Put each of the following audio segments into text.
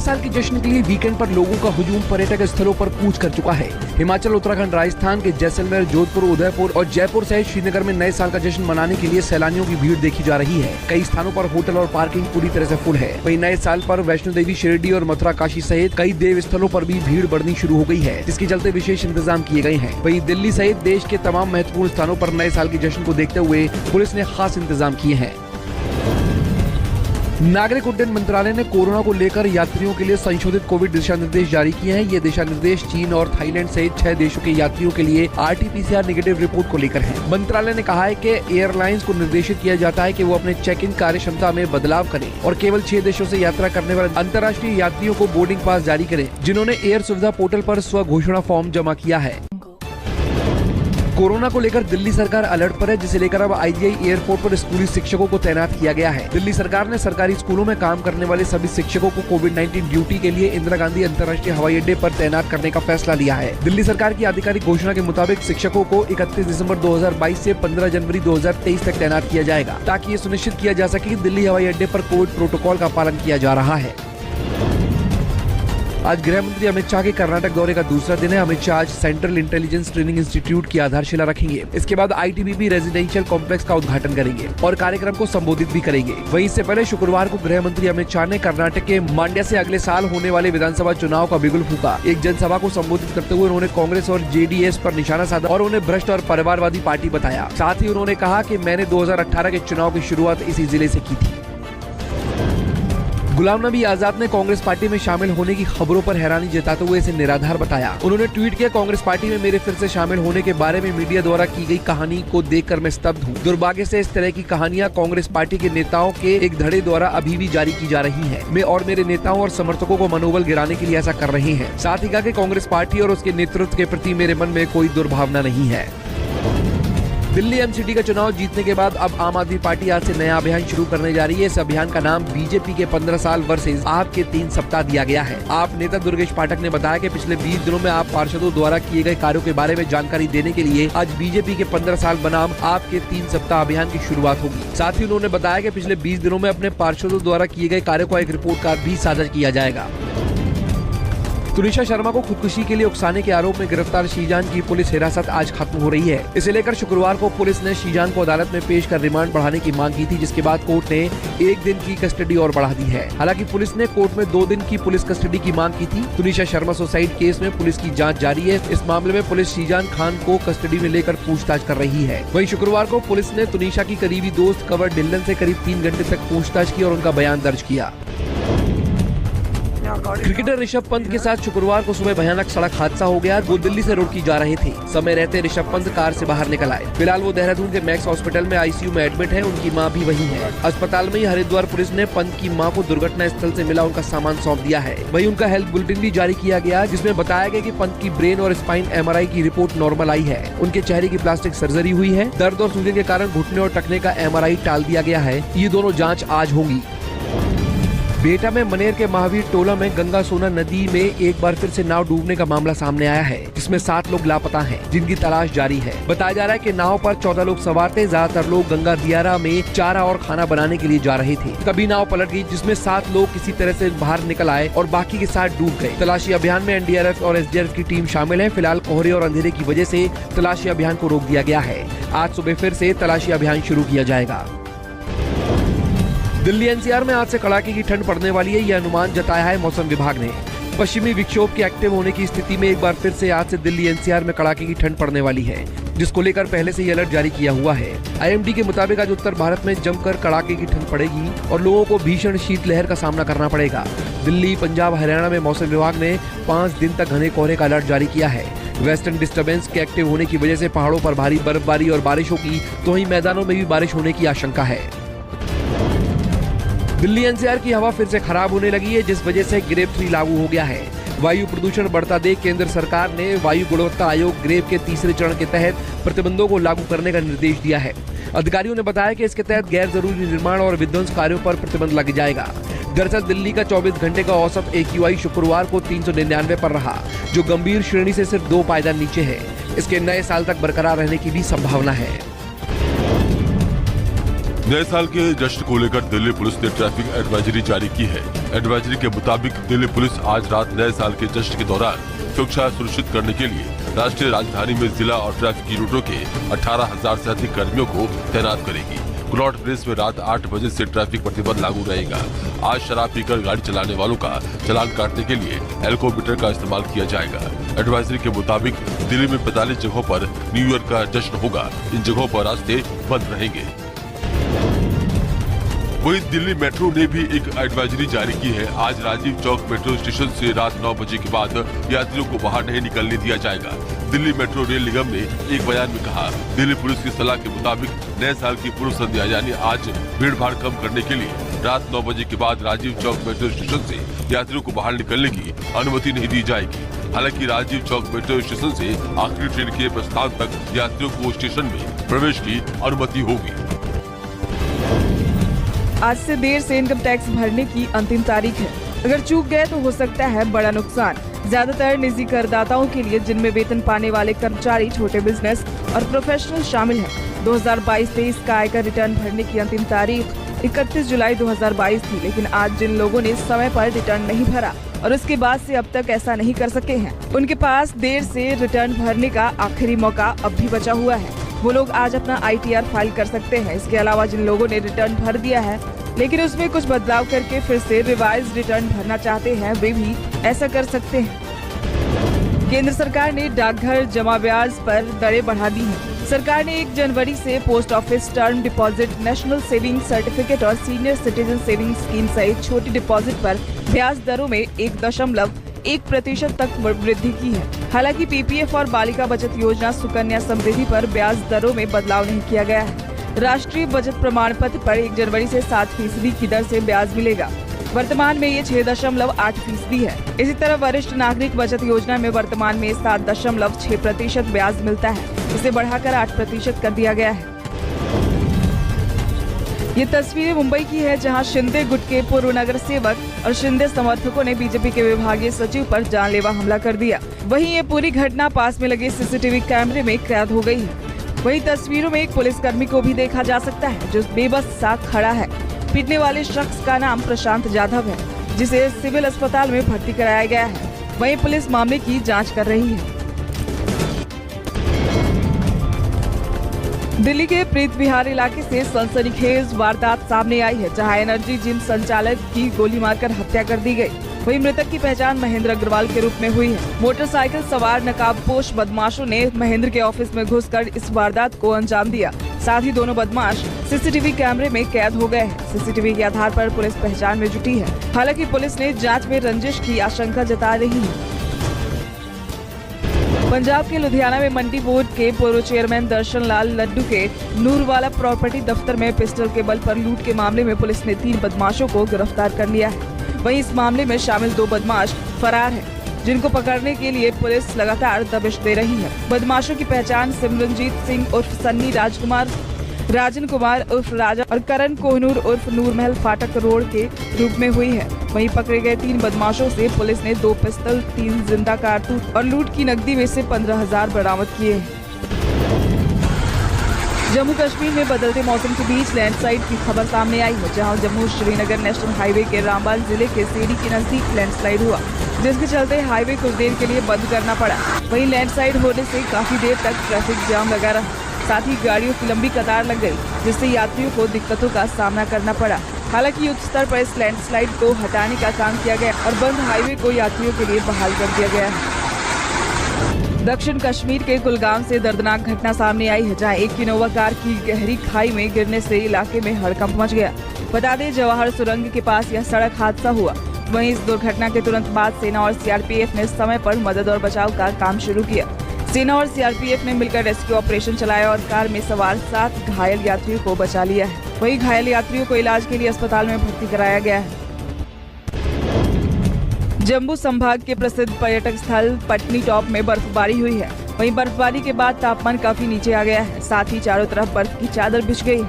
साल के जश्न के लिए वीकेंड पर लोगों का हुजूम पर्यटक स्थलों पर कूच कर चुका है। हिमाचल, उत्तराखंड, राजस्थान के जैसलमेर, जोधपुर, उदयपुर और जयपुर सहित श्रीनगर में नए साल का जश्न मनाने के लिए सैलानियों की भीड़ देखी जा रही है। कई स्थानों पर होटल और पार्किंग पूरी तरह से फुल है। वहीं नए साल पर वैष्णो देवी, शिरडी और मथुरा, काशी सहित कई देव स्थलों पर भी भीड़ बढ़नी शुरू हो गई है, जिसके चलते विशेष इंतजाम किए गए हैं। वहीं दिल्ली सहित देश के तमाम महत्वपूर्ण स्थानों पर नए साल के जश्न को देखते हुए पुलिस ने खास इंतजाम किए हैं। नागरिक उड्डयन मंत्रालय ने कोरोना को लेकर यात्रियों के लिए संशोधित कोविड दिशा निर्देश जारी किए हैं। ये दिशा निर्देश चीन और थाईलैंड सहित 6 देशों के यात्रियों के लिए RT-PCR नेगेटिव रिपोर्ट को लेकर है। मंत्रालय ने कहा है कि एयरलाइंस को निर्देशित किया जाता है कि वो अपने चेक इन कार्य क्षमता में बदलाव करें और केवल 6 देशों से यात्रा करने वाले अंतर्राष्ट्रीय यात्रियों को बोर्डिंग पास जारी करें, जिन्होंने एयर सुविधा पोर्टल पर स्व घोषणा फॉर्म जमा किया है। कोरोना को लेकर दिल्ली सरकार अलर्ट पर है, जिसे लेकर अब IGI एयरपोर्ट पर स्कूली शिक्षकों को तैनात किया गया है। दिल्ली सरकार ने सरकारी स्कूलों में काम करने वाले सभी शिक्षकों को कोविड-19 ड्यूटी के लिए इंदिरा गांधी अंतर्राष्ट्रीय हवाई अड्डे पर तैनात करने का फैसला लिया है। दिल्ली सरकार की आधिकारिक घोषणा के मुताबिक शिक्षकों को 31 दिसंबर 2022 से 15 जनवरी 2023 तक तैनात किया जाएगा, ताकि ये सुनिश्चित किया जा सके कि दिल्ली हवाई अड्डे पर कोविड प्रोटोकॉल का पालन किया जा रहा है। आज गृह मंत्री अमित शाह के कर्नाटक दौरे का दूसरा दिन है। अमित शाह आज सेंट्रल इंटेलिजेंस ट्रेनिंग इंस्टीट्यूट की आधारशिला रखेंगे। इसके बाद ITBP रेजिडेंशियल कॉम्प्लेक्स का उद्घाटन करेंगे और कार्यक्रम को संबोधित भी करेंगे। वहीं इससे पहले शुक्रवार को गृह मंत्री अमित शाह ने कर्नाटक के मांड्या से अगले साल होने वाले विधानसभा चुनाव का बिगुल फूका। एक जनसभा को संबोधित करते हुए उन्होंने कांग्रेस और JDS पर निशाना साधा और उन्हें भ्रष्ट और परिवारवादी पार्टी बताया। साथ ही उन्होंने कहा कि मैंने 2018 के चुनाव की शुरुआत इसी जिले से की थी। गुलाम नबी आजाद ने कांग्रेस पार्टी में शामिल होने की खबरों पर हैरानी जताते हुए इसे निराधार बताया। उन्होंने ट्वीट किया, कांग्रेस पार्टी में मेरे फिर से शामिल होने के बारे में मीडिया द्वारा की गई कहानी को देखकर मैं स्तब्ध हूँ। दुर्भाग्य से इस तरह की कहानियां कांग्रेस पार्टी के नेताओं के एक धड़े द्वारा अभी भी जारी की जा रही है। मैं और मेरे नेताओं और समर्थकों को मनोबल गिराने के लिए ऐसा कर रहे हैं। साथ ही कहा कि कांग्रेस पार्टी और उसके नेतृत्व के प्रति मेरे मन में कोई दुर्भावना नहीं है। दिल्ली MCD का चुनाव जीतने के बाद अब आम आदमी पार्टी आज से नया अभियान शुरू करने जा रही है। इस अभियान का नाम बीजेपी के 15 साल वर्सेस आप के 3 सप्ताह दिया गया है। आप नेता दुर्गेश पाठक ने बताया कि पिछले 20 दिनों में आप पार्षदों द्वारा किए गए कार्यों के बारे में जानकारी देने के लिए आज बीजेपी के 15 साल बनाम आपके 3 सप्ताह अभियान की शुरुआत होगी। साथ ही उन्होंने बताया कि पिछले 20 दिनों में अपने पार्षदों द्वारा किए गए कार्यों का एक रिपोर्ट कार्ड भी साझा किया जाएगा। तुनिशा शर्मा को खुदकुशी के लिए उकसाने के आरोप में गिरफ्तार शीजान की पुलिस हिरासत आज खत्म हो रही है। इसे लेकर शुक्रवार को पुलिस ने शीजान को अदालत में पेश कर रिमांड बढ़ाने की मांग की थी, जिसके बाद कोर्ट ने 1 दिन की कस्टडी और बढ़ा दी है। हालांकि पुलिस ने कोर्ट में 2 दिन की पुलिस कस्टडी की मांग की थी। तुनिशा शर्मा सुसाइड केस में पुलिस की जाँच जारी है। इस मामले में पुलिस शीजान खान को कस्टडी में लेकर पूछताछ कर रही है। वहीं शुक्रवार को पुलिस ने तुनिशा की करीबी दोस्त कंवर ढिल्लन से करीब 3 घंटे तक पूछताछ की और उनका बयान दर्ज किया। क्रिकेटर ऋषभ पंत के साथ शुक्रवार को सुबह भयानक सड़क हादसा हो गया। वो दिल्ली से रुड़की जा रहे थे। समय रहते ऋषभ पंत कार से बाहर निकल आए। फिलहाल वो देहरादून के मैक्स हॉस्पिटल में ICU में एडमिट है। उनकी मां भी वहीं है। अस्पताल में ही हरिद्वार पुलिस ने पंत की मां को दुर्घटना स्थल से मिला उनका सामान सौंप दिया है। वहीं उनका हेल्थ बुलेटिन भी जारी किया गया, जिसमें बताया गया कि पंत की ब्रेन और स्पाइन MRI की रिपोर्ट नॉर्मल आई है। उनके चेहरे की प्लास्टिक सर्जरी हुई है। दर्द और सूजन के कारण घुटने और टखने का MRI टाल दिया गया है। ये दोनों जाँच आज होंगी। बेटा में मनेर के महावीर टोला में गंगा सोना नदी में एक बार फिर से नाव डूबने का मामला सामने आया है, जिसमें 7 लोग लापता हैं, जिनकी तलाश जारी है। बताया जा रहा है कि नाव पर 14 लोग सवार थे। ज्यादातर लोग गंगा दियारा में चारा और खाना बनाने के लिए जा रहे थे। तभी नाव पलट गई, जिसमें 7 लोग किसी तरह से बाहर निकल आए और बाकी के 7 डूब गए। तलाशी अभियान में NDRF और SDRF की टीम शामिल है। फिलहाल कोहरे और अंधेरे की वजह से तलाशी अभियान को रोक दिया गया है। आज सुबह फिर से तलाशी अभियान शुरू किया जाएगा। दिल्ली NCR में आज से कड़ाके की ठंड पड़ने वाली है, यह अनुमान जताया है मौसम विभाग ने। पश्चिमी विक्षोभ के एक्टिव होने की स्थिति में एक बार फिर से आज से दिल्ली NCR में कड़ाके की ठंड पड़ने वाली है, जिसको लेकर पहले से ही अलर्ट जारी किया हुआ है। IMD के मुताबिक आज उत्तर भारत में जमकर कड़ाके की ठंड पड़ेगी और लोगों को भीषण शीतलहर का सामना करना पड़ेगा। दिल्ली, पंजाब, हरियाणा में मौसम विभाग ने 5 दिन तक घने कोहरे का अलर्ट जारी किया है। वेस्टर्न डिस्टर्बेंस के एक्टिव होने की वजह से पहाड़ों पर भारी बर्फबारी और बारिश होगी, तो वहीं मैदानों में भी बारिश होने की आशंका है। दिल्ली NCR की हवा फिर से खराब होने लगी है, जिस वजह से ग्रेप 3 लागू हो गया है। वायु प्रदूषण बढ़ता देख केंद्र सरकार ने वायु गुणवत्ता आयोग ग्रेप के 3रे चरण के तहत प्रतिबंधों को लागू करने का निर्देश दिया है। अधिकारियों ने बताया कि इसके तहत गैर जरूरी निर्माण और विध्वंस कार्यों पर प्रतिबंध लग जाएगा। दरअसल दिल्ली का 24 घंटे का औसत AQI शुक्रवार को 399 पर रहा, जो गंभीर श्रेणी से सिर्फ 2 पायदान नीचे है। इसके नए साल तक बरकरार रहने की भी संभावना है। नए साल के जश्न को लेकर दिल्ली पुलिस ने ट्रैफिक एडवाइजरी जारी की है। एडवाइजरी के मुताबिक दिल्ली पुलिस आज रात नए साल के जश्न के दौरान सुरक्षा सुनिश्चित करने के लिए राष्ट्रीय राजधानी में जिला और ट्रैफिक रूटों के 18,000 से अधिक कर्मियों को तैनात करेगी। कनॉट प्लेस में रात 8 बजे से ट्रैफिक प्रतिबंध लागू रहेगा। आज शराब पीकर गाड़ी चलाने वालों का चालान काटने के लिए एल्कोमीटर का इस्तेमाल किया जाएगा। एडवाइजरी के मुताबिक दिल्ली में 45 जगहों पर न्यू ईयर का जश्न होगा। इन जगहों पर रास्ते बंद रहेंगे। वहीं दिल्ली मेट्रो ने भी एक एडवाइजरी जारी की है। आज राजीव चौक मेट्रो स्टेशन से रात 9 बजे के बाद यात्रियों को बाहर नहीं निकलने दिया जाएगा। दिल्ली मेट्रो रेल निगम ने एक बयान में कहा, दिल्ली पुलिस की सलाह के मुताबिक नए साल की पूर्व संध्या यानी आज भीड़ भाड़ कम करने के लिए रात 9 बजे के बाद राजीव चौक मेट्रो स्टेशन से यात्रियों को बाहर निकलने की अनुमति नहीं दी जाएगी। हालांकि राजीव चौक मेट्रो स्टेशन से आखिरी ट्रेन के प्रस्थान तक यात्रियों को स्टेशन में प्रवेश की अनुमति होगी। आज से देर से इनकम टैक्स भरने की अंतिम तारीख है। अगर चूक गए तो हो सकता है बड़ा नुकसान। ज्यादातर निजी करदाताओं के लिए, जिनमें वेतन पाने वाले कर्मचारी, छोटे बिजनेस और प्रोफेशनल शामिल हैं। 2022-23 का आयकर रिटर्न भरने की अंतिम तारीख 31 जुलाई 2022 थी, लेकिन आज जिन लोगों ने समय पर रिटर्न नहीं भरा और उसके बाद से अब तक ऐसा नहीं कर सके हैं, उनके पास देर से रिटर्न भरने का आखिरी मौका अब भी बचा हुआ है। वो लोग आज अपना ITR फाइल कर सकते हैं। इसके अलावा जिन लोगों ने रिटर्न भर दिया है लेकिन उसमें कुछ बदलाव करके फिर से रिवाइज रिटर्न भरना चाहते हैं, वे भी ऐसा कर सकते हैं। केंद्र सरकार ने डाकघर जमा ब्याज पर दरें बढ़ा दी हैं। सरकार ने 1 जनवरी से post office term deposit, national saving certificate और सीनियर सिटीजन सेविंग स्कीम सहित छोटी डिपॉजिट पर ब्याज दरों में 1.1% तक वृद्धि की है। हालांकि PPF और बालिका बचत योजना, सुकन्या समृद्धि पर ब्याज दरों में बदलाव नहीं किया गया है। राष्ट्रीय बचत प्रमाण पत्र पर 1 जनवरी से 7% की दर से ब्याज मिलेगा। वर्तमान में ये 6.8% है। इसी तरह वरिष्ठ नागरिक बचत योजना में वर्तमान में 7.6% ब्याज मिलता है। इसे बढ़ाकर 8% कर दिया गया है। ये तस्वीरें मुंबई की है, जहां शिंदे गुट के पूर्व नगर सेवक और शिंदे समर्थकों ने बीजेपी के विभागीय सचिव पर जानलेवा हमला कर दिया। वहीं ये पूरी घटना पास में लगे CCTV कैमरे में कैद हो गई है। वहीं तस्वीरों में एक पुलिसकर्मी को भी देखा जा सकता है, जो बेबस सा खड़ा है। पीटने वाले शख्स का नाम प्रशांत जाधव है, जिसे सिविल अस्पताल में भर्ती कराया गया है। वहीं पुलिस मामले की जांच कर रही है। दिल्ली के प्रीत विहार इलाके से सनसनीखेज वारदात सामने आई है, जहां एनर्जी जिम संचालक की गोली मारकर हत्या कर दी गई। वहीं मृतक की पहचान महेंद्र अग्रवाल के रूप में हुई है। मोटरसाइकिल सवार नकाबपोश बदमाशों ने महेंद्र के ऑफिस में घुसकर इस वारदात को अंजाम दिया। साथ ही दोनों बदमाश CCTV कैमरे में कैद हो गए हैं। CCTV के आधार पर पुलिस पहचान में जुटी है। हालांकि पुलिस ने जांच में रंजिश की आशंका जता रही है। पंजाब के लुधियाना में मंडी बोर्ड के पूर्व चेयरमैन दर्शन लाल लड्डू के नूरवाला प्रॉपर्टी दफ्तर में पिस्टल के बल पर लूट के मामले में पुलिस ने 3 बदमाशों को गिरफ्तार कर लिया है। वहीं इस मामले में शामिल 2 बदमाश फरार हैं, जिनको पकड़ने के लिए पुलिस लगातार दबिश दे रही है। बदमाशों की पहचान सिमरनजीत सिंह उर्फ सन्नी, राजन कुमार उर्फ राजा और करण कोहनूर उर्फ नूरमहल फाटक रोड के रूप में हुई है। वहीं पकड़े गए 3 बदमाशों से पुलिस ने 2 पिस्तौल, 3 जिंदा कारतूस और लूट की नकदी में से 15,000 बरामद किए हैं। जम्मू कश्मीर में बदलते मौसम के बीच लैंडस्लाइड की खबर सामने आई है, जहां जम्मू श्रीनगर नेशनल हाईवे के रामबान जिले के सेरी के नजदीक लैंडस्लाइड हुआ, जिसके चलते हाईवे कुछ देर के लिए बंद करना पड़ा। वहीं लैंडस्लाइड होने से काफी देर तक ट्रैफिक जाम लगा रहा। साथ ही गाड़ियों की लंबी कतार लग गई, जिससे यात्रियों को दिक्कतों का सामना करना पड़ा। हालांकि युद्ध स्तर पर इस लैंडस्लाइड को हटाने का काम किया गया और बंद हाईवे को यात्रियों के लिए बहाल कर दिया गया है। दक्षिण कश्मीर के कुलगाम से दर्दनाक घटना सामने आई है, जहां एक इनोवा कार की गहरी खाई में गिरने से इलाके में हड़कंप मच गया। बता दें, जवाहर सुरंग के पास यह सड़क हादसा हुआ। वहीं इस दुर्घटना के तुरंत बाद सेना और CRPF ने समय पर मदद और बचाव का काम शुरू किया। सेना और CRPF ने मिलकर रेस्क्यू ऑपरेशन चलाया और कार में सवार 7 घायल यात्रियों को बचा लिया है। वहीं घायल यात्रियों को इलाज के लिए अस्पताल में भर्ती कराया गया है। जम्मू संभाग के प्रसिद्ध पर्यटक स्थल पटनी टॉप में बर्फबारी हुई है। वहीं बर्फबारी के बाद तापमान काफी नीचे आ गया है, साथ ही चारों तरफ बर्फ की चादर बिछ गई है।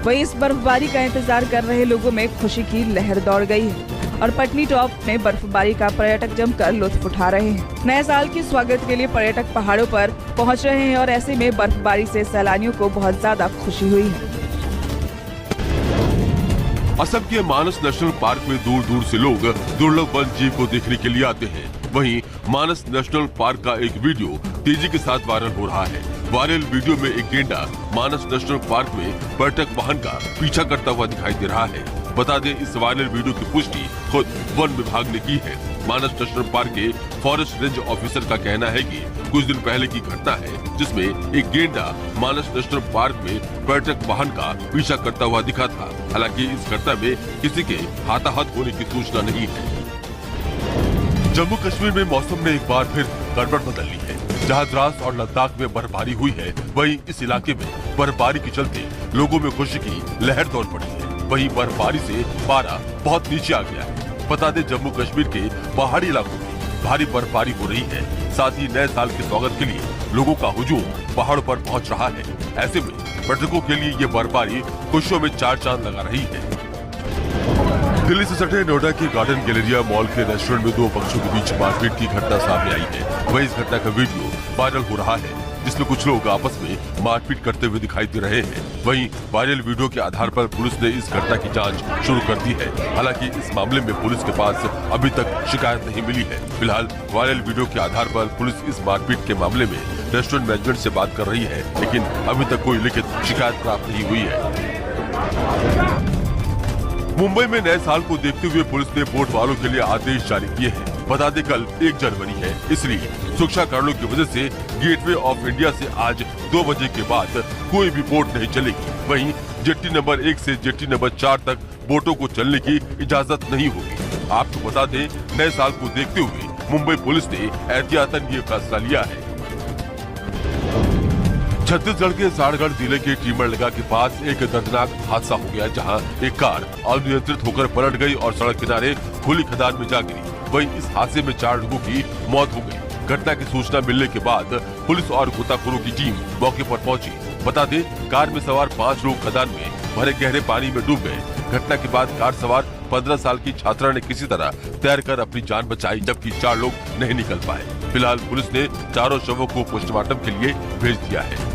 वहीं इस बर्फबारी का इंतजार कर रहे लोगों में खुशी की लहर दौड़ गई है और पटनी टॉप में बर्फबारी का पर्यटक जमकर लुत्फ उठा रहे हैं। नए साल के स्वागत के लिए पर्यटक पहाड़ों पर पहुंच रहे हैं और ऐसे में बर्फबारी से सैलानियों को बहुत ज्यादा खुशी हुई है। असम के मानस नेशनल पार्क में दूर दूर से लोग दुर्लभ वन जीव को देखने के लिए आते हैं। वहीं मानस नेशनल पार्क का एक वीडियो तेजी के साथ वायरल हो रहा है। वायरल वीडियो में एक गेंडा मानस नेशनल पार्क में पर्यटक वाहन का पीछा करता हुआ दिखाई दे रहा है। बता दें, इस वायरल वीडियो की पुष्टि खुद वन विभाग ने की है। मानस नेशनल पार्क के फॉरेस्ट रेंज ऑफिसर का कहना है कि कुछ दिन पहले की घटना है, जिसमें एक गेंडा मानस नेशनल पार्क में पर्यटक वाहन का पीछा करता हुआ दिखा था। हालांकि इस घटना में किसी के हाथाहाथ होने की सूचना नहीं है। जम्मू कश्मीर में मौसम ने एक बार फिर गड़बड़ बदल ली है। जहां द्रास और लद्दाख में बर्फबारी हुई है, वहीं इस इलाके में बर्फबारी के चलते लोगों में खुशी की लहर दौड़ पड़ी है। वहीं बर्फबारी से पारा बहुत नीचे आ गया है। बता दें, जम्मू कश्मीर के पहाड़ी इलाकों में भारी बर्फबारी हो रही है। साथ ही नए साल के स्वागत के लिए लोगों का हुजूम पहाड़ों पर पहुंच रहा है। ऐसे में पर्यटकों के लिए ये बर्फबारी खुशियों में चार चांद लगा रही है। दिल्ली से सटे नोएडा के गार्डन गैलेरिया मॉल के रेस्टोरेंट में दो पक्षों के बीच मारपीट की घटना सामने आई है। वहीं इस घटना का वीडियो वायरल हो रहा है, जिसमें कुछ लोग आपस में मारपीट करते हुए दिखाई दे रहे हैं। वहीं वायरल वीडियो के आधार पर पुलिस ने इस घटना की जांच शुरू कर दी है। हालांकि इस मामले में पुलिस के पास अभी तक शिकायत नहीं मिली है। फिलहाल वायरल वीडियो के आधार पर पुलिस इस मारपीट के मामले में रेस्टोरेंट मैनेजमेंट से बात कर रही है, लेकिन अभी तक कोई लिखित शिकायत प्राप्त नहीं हुई है। मुंबई में नए साल को देखते हुए पुलिस ने बोट वालों के लिए आदेश जारी किए हैं। बता दें, कल 1 जनवरी है, इसलिए सुरक्षा कारणों की वजह से गेटवे ऑफ इंडिया से आज 2 बजे के बाद कोई भी बोट नहीं चलेगी। वहीं जेट्टी नंबर 1 से जेट्टी नंबर 4 तक बोटों को चलने की इजाजत नहीं होगी। आपको बता दें, नए साल को देखते हुए मुंबई पुलिस ने एहतियातन ये फैसला लिया है। छत्तीसगढ़ के सारगढ़ जिले के टीमरलगा के पास एक दर्दनाक हादसा हो गया, जहां एक कार अनियंत्रित होकर पलट गई और सड़क किनारे खुली खदान में जा गिरी। वहीं इस हादसे में 4 लोगों की मौत हो गई। घटना की सूचना मिलने के बाद पुलिस और गोताखोरों की टीम मौके पर पहुंची। बता दें, कार में सवार 5 लोग खदान में भरे गहरे पानी में डूब गए। घटना के बाद कार सवार 15 साल की छात्रा ने किसी तरह तैरकर अपनी जान बचाई, जबकि 4 लोग नहीं निकल पाए। फिलहाल पुलिस ने चारों शवों को पोस्टमार्टम के लिए भेज दिया है।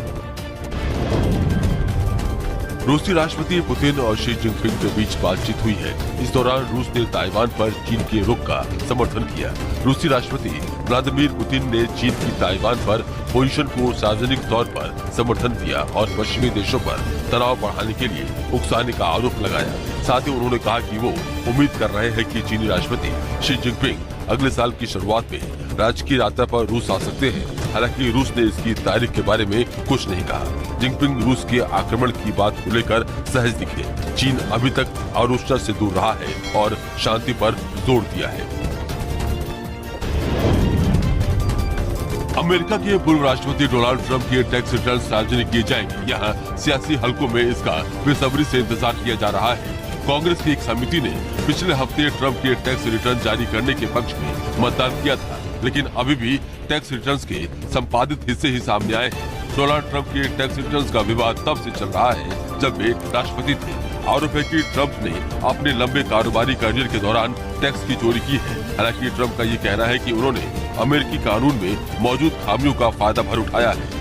रूसी राष्ट्रपति पुतिन और शी जिनपिंग के बीच बातचीत हुई है। इस दौरान रूस ने ताइवान पर चीन के रुख का समर्थन किया। रूसी राष्ट्रपति व्लादिमीर पुतिन ने चीन की ताइवान पर पोजीशन को सार्वजनिक तौर पर समर्थन दिया और पश्चिमी देशों पर तनाव बढ़ाने के लिए उकसाने का आरोप लगाया। साथ ही उन्होंने कहा कि वो उम्मीद कर रहे हैं कि चीनी राष्ट्रपति शी जिनपिंग अगले साल की शुरुआत में राजकीय यात्रा पर रूस आ सकते हैं। हालांकि रूस ने इसकी तारीख के बारे में कुछ नहीं कहा। जिनपिंग रूस के आक्रमण की बात को लेकर सहज दिखे। चीन अभी तक आलोचना से दूर रहा है और शांति पर जोर दिया है। अमेरिका के पूर्व राष्ट्रपति डोनाल्ड ट्रंप के टैक्स रिटर्न सार्वजनिक किए जाएंगे। यहाँ सियासी हलकों में इसका बेसब्री से इंतजार किया जा रहा है। कांग्रेस की एक समिति ने पिछले हफ्ते ट्रंप के टैक्स रिटर्न जारी करने के पक्ष में मतदान किया था, लेकिन अभी भी टैक्स रिटर्न्स के संपादित हिस्से ही सामने आए हैं। डोनाल्ड ट्रंप के टैक्स रिटर्न्स का विवाद तब से चल रहा है जब वे राष्ट्रपति थे। आरोप है कि ट्रंप ने अपने लंबे कारोबारी करियर के दौरान टैक्स की चोरी की है। हालांकि ट्रंप का ये कहना है कि उन्होंने अमेरिकी कानून में मौजूद खामियों का फायदा भर उठाया है।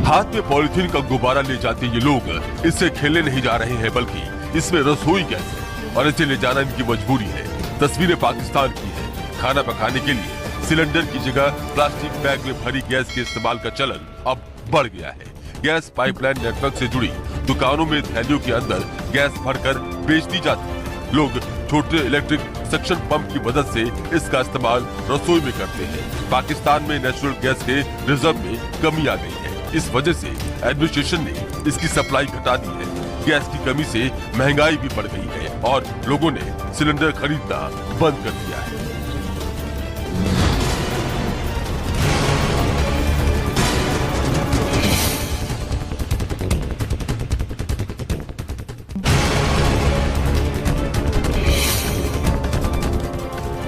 हाथ में पॉलिथीन का गुब्बारा ले जाते ये लोग इससे खेलने नहीं जा रहे हैं, बल्कि इसमें रसोई गैस है और इसे ले जाना इनकी मजबूरी है। तस्वीरें पाकिस्तान की है। खाना पकाने के लिए सिलेंडर की जगह प्लास्टिक बैग में भरी गैस के इस्तेमाल का चलन अब बढ़ गया है। गैस पाइपलाइन नेटवर्क से जुड़ी दुकानों में थैलियों के अंदर गैस भरकर बेच दी जाती है। लोग छोटे इलेक्ट्रिक सक्शन पंप की मदद से इसका इस्तेमाल रसोई में करते हैं। पाकिस्तान में नेचुरल गैस के रिजर्व में कमी आ गई है। इस वजह से एडमिनिस्ट्रेशन ने इसकी सप्लाई घटा दी है। गैस की कमी से महंगाई भी बढ़ गई है और लोगों ने सिलेंडर खरीदना बंद कर दिया है।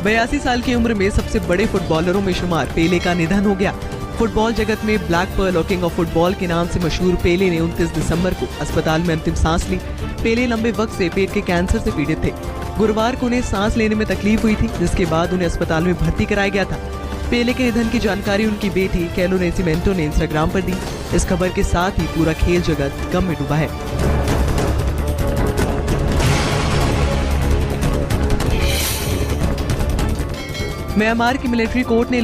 बयासी साल की उम्र में सबसे बड़े फुटबॉलरों में शुमार पेले का निधन हो गया। फुटबॉल जगत में ब्लैक पर्ल और किंग ऑफ फुटबॉल के नाम से मशहूर पेले ने 29 दिसंबर को अस्पताल में अंतिम सांस ली। पेले लंबे वक्त से पेट के कैंसर से पीड़ित थे। गुरुवार को उन्हें सांस लेने में तकलीफ हुई थी, जिसके बाद उन्हें अस्पताल में भर्ती कराया गया था। पेले के निधन की जानकारी उनकी बेटी कैलो नेसिमेंटो ने इंस्टाग्राम पर दी। इस खबर के साथ ही पूरा खेल जगत गम में डूबा है। म्यांमार की मिलिट्री कोर्ट ने